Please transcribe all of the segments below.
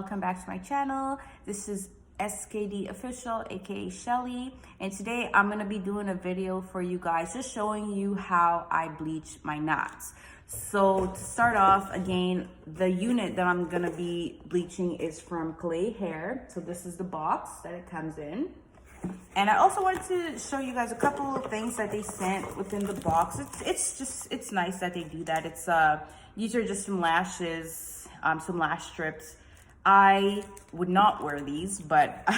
welcome back to my channel. This is skd.officiall, aka Shelly, and today I'm gonna be doing a video for you guys just showing you how I bleach my knots. So to start off, again, the unit that I'm gonna be bleaching is from Klaiyi hair. So this is the box that it comes in. And I also wanted to show you guys a couple of things that they sent within the box. It's nice that they do that. It's these are just some lashes, some lash strips. I would not wear these, but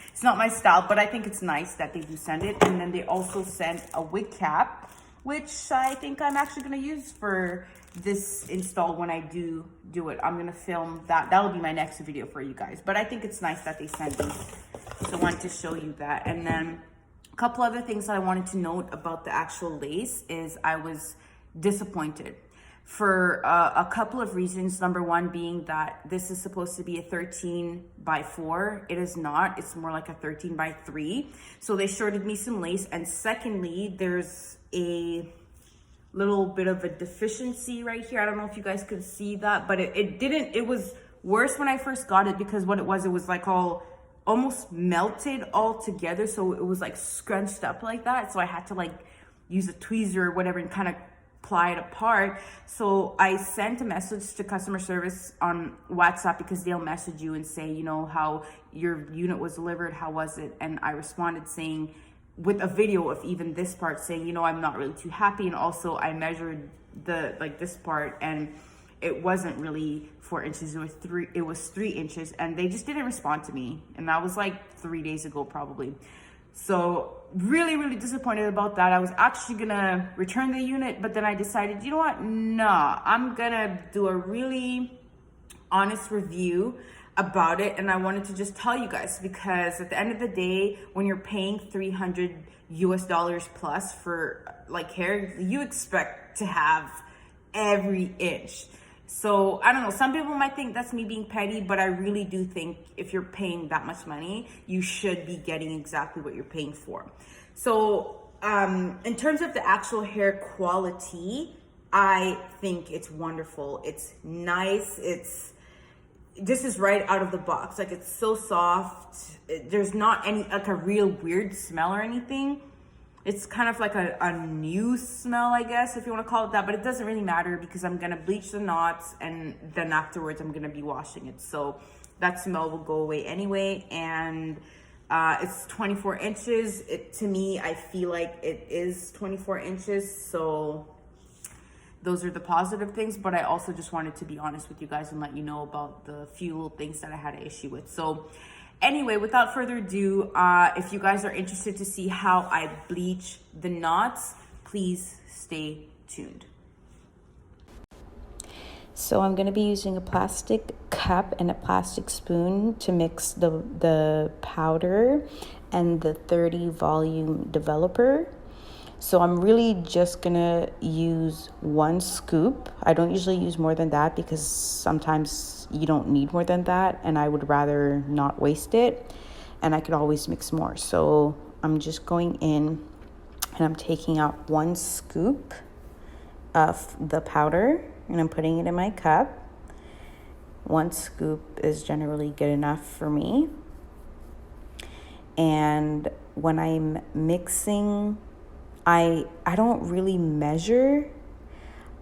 it's not my style, but I think it's nice that they do send it. And then they also sent a wig cap, which I think I'm actually gonna use for this install when I do it. I'm gonna film that. That'll be my next video for you guys. But I think it's nice that they sent these. So I wanted to show you that. And then a couple other things that I wanted to note about the actual lace is I was disappointed for a couple of reasons. Number one being that this is supposed to be a 13x4. It is not. It's more like a 13x3. So they shorted me some lace. And secondly, there's a little bit of a deficiency right here. I don't know if you guys could see that, but it was worse when I first got it, because what it was like almost melted all together. So it was like scrunched up like that. So I had to like use a tweezer or whatever and kind of ply it apart. So I sent a message to customer service on WhatsApp, because they'll message you and say, you know, how your unit was delivered, how was it? And I responded saying, with a video of even this part, saying, you know, I'm not really too happy. And also I measured this part, and it wasn't really 4 inches, it was 3 inches, and they just didn't respond to me. And that was like 3 days ago probably. So really disappointed about that. I was actually gonna return the unit, but then I decided, you know what, nah, I'm gonna do a really honest review about it. And I wanted to just tell you guys, because at the end of the day, when you're paying $300 US plus for like hair, you expect to have every inch. So I don't know, some people might think that's me being petty, but I really do think if you're paying that much money, you should be getting exactly what you're paying for. So in terms of the actual hair quality, I think it's wonderful. It's nice. This is right out of the box. Like, it's so soft. There's not any like a real weird smell or anything. It's kind of like a new smell, I guess, if you want to call it that, but it doesn't really matter, because I'm going to bleach the knots, and then afterwards I'm going to be washing it. So that smell will go away anyway. And it's 24 inches. To me, I feel like it is 24 inches. So those are the positive things, but I also just wanted to be honest with you guys and let you know about the few little things that I had an issue with. So anyway, without further ado, if you guys are interested to see how I bleach the knots, please stay tuned. So I'm going to be using a plastic cup and a plastic spoon to mix the powder and the 30 volume developer. So I'm really just going to use 1 scoop. I don't usually use more than that, because sometimes you don't need more than that, and I would rather not waste it, and I could always mix more. So I'm just going in and I'm taking out 1 scoop of the powder, and I'm putting it in my cup. 1 scoop is generally good enough for me. And when I'm mixing, I don't really measure.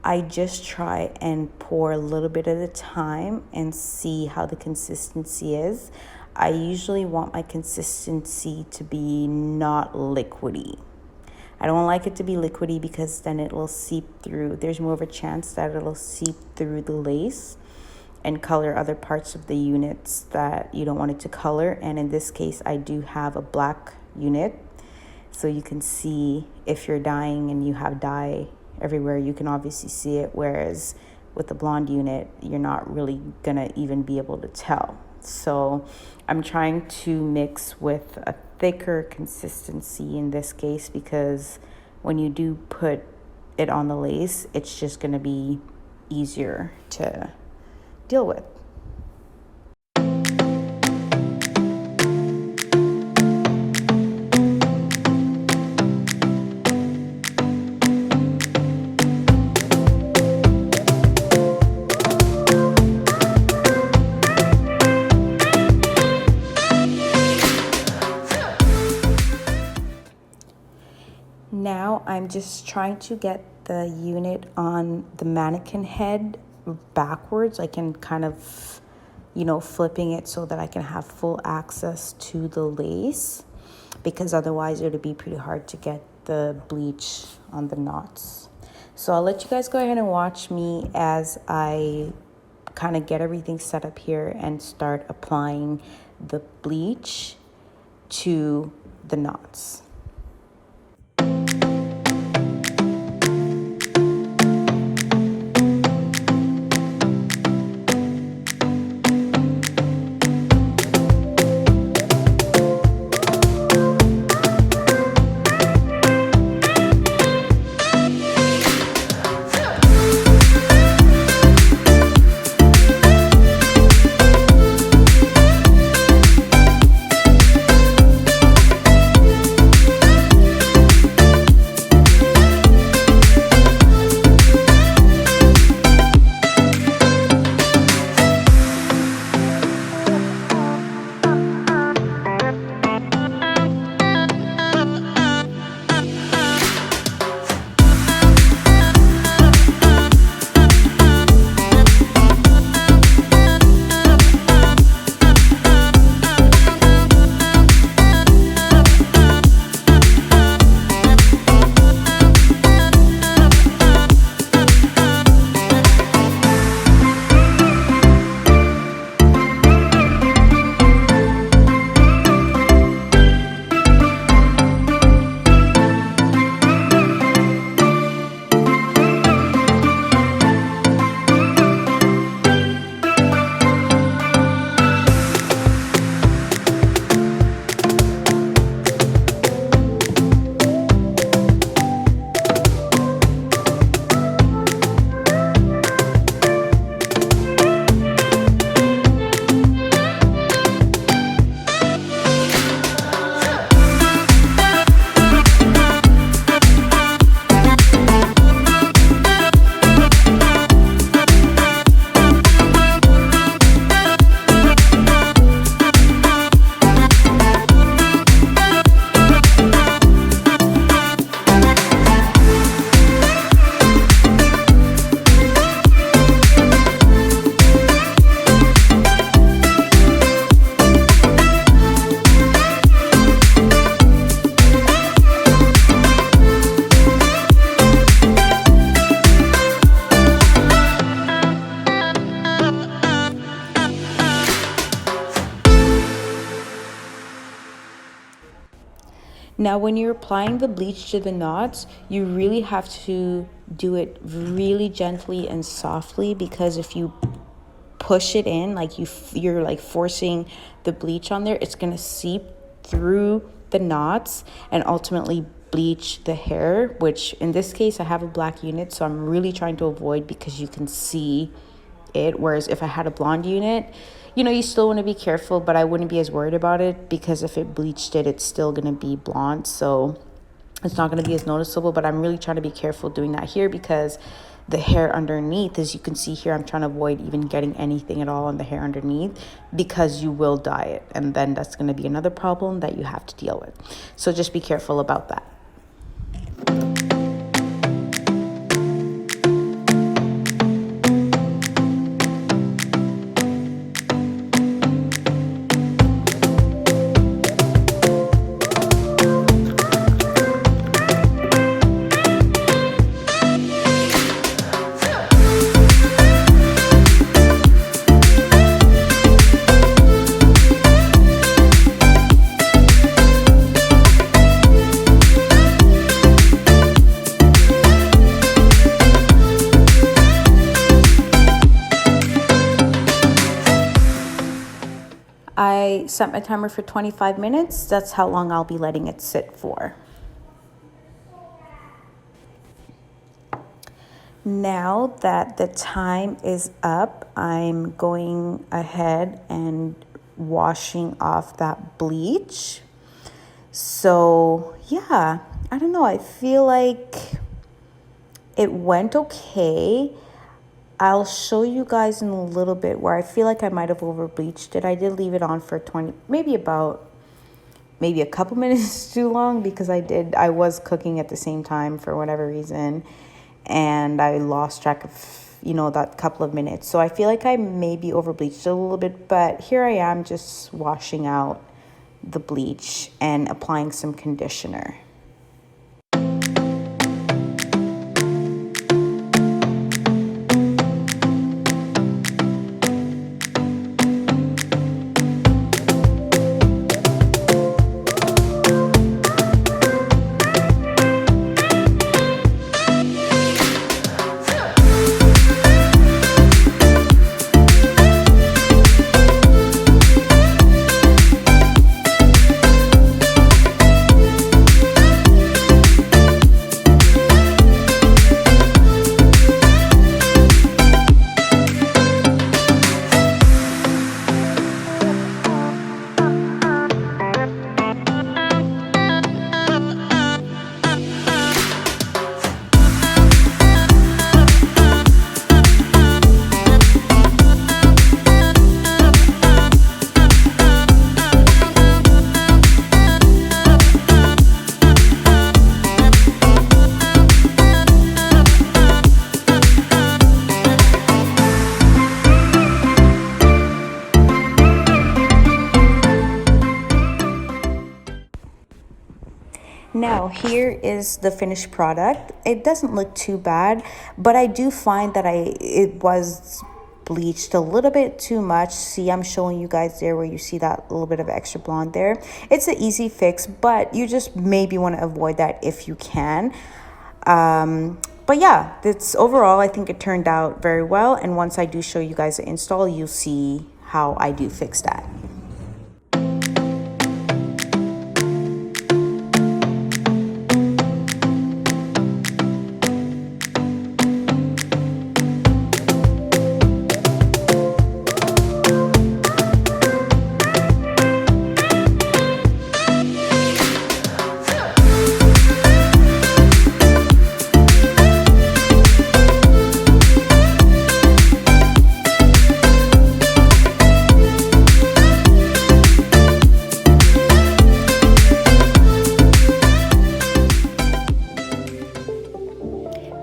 I just try and pour a little bit at a time and see how the consistency is. I usually want my consistency to be not liquidy. I don't like it to be liquidy, because then it will seep through. There's more of a chance that it'll seep through the lace and color other parts of the units that you don't want it to color. And in this case, I do have a black unit. So you can see if you're dyeing and you have dye everywhere, you can obviously see it. Whereas with the blonde unit, you're not really gonna even be able to tell. So I'm trying to mix with a thicker consistency in this case, because when you do put it on the lace, it's just gonna be easier to deal with. Now I'm just trying to get the unit on the mannequin head backwards. I can kind of, you know, flipping it so that I can have full access to the lace, because otherwise it would be pretty hard to get the bleach on the knots. So I'll let you guys go ahead and watch me as I kind of get everything set up here and start applying the bleach to the knots. Now, when you're applying the bleach to the knots, you really have to do it really gently and softly, because if you push it in, like you're like forcing the bleach on there, it's gonna seep through the knots and ultimately bleach the hair, which in this case I have a black unit, so I'm really trying to avoid, because you can see it. Whereas if I had a blonde unit, you know, you still want to be careful, but I wouldn't be as worried about it, because if it bleached it, it's still going to be blonde, so it's not going to be as noticeable. But I'm really trying to be careful doing that here, because the hair underneath, as you can see here, I'm trying to avoid even getting anything at all on the hair underneath, because you will dye it, and then that's going to be another problem that you have to deal with. So just be careful about that. I set my timer for 25 minutes. That's how long I'll be letting it sit for. Now that the time is up, I'm going ahead and washing off that bleach. So yeah, I don't know. I feel like it went okay. I'll show you guys in a little bit where I feel like I might have over bleached it. I did leave it on for 20, maybe maybe a couple minutes too long because I was cooking at the same time for whatever reason, and I lost track of, you know, that couple of minutes. So I feel like I maybe over bleached a little bit, but here I am just washing out the bleach and applying some conditioner. Now, here is the finished product. It doesn't look too bad, but I do find that it was bleached a little bit too much. See, I'm showing you guys there where you see that little bit of extra blonde there. It's an easy fix, but you just maybe want to avoid that if you can. But yeah, it's overall, I think it turned out very well. And once I do show you guys the install, you'll see how I do fix that.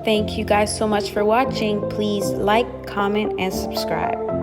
Thank you guys so much for watching. Please like, comment, and subscribe.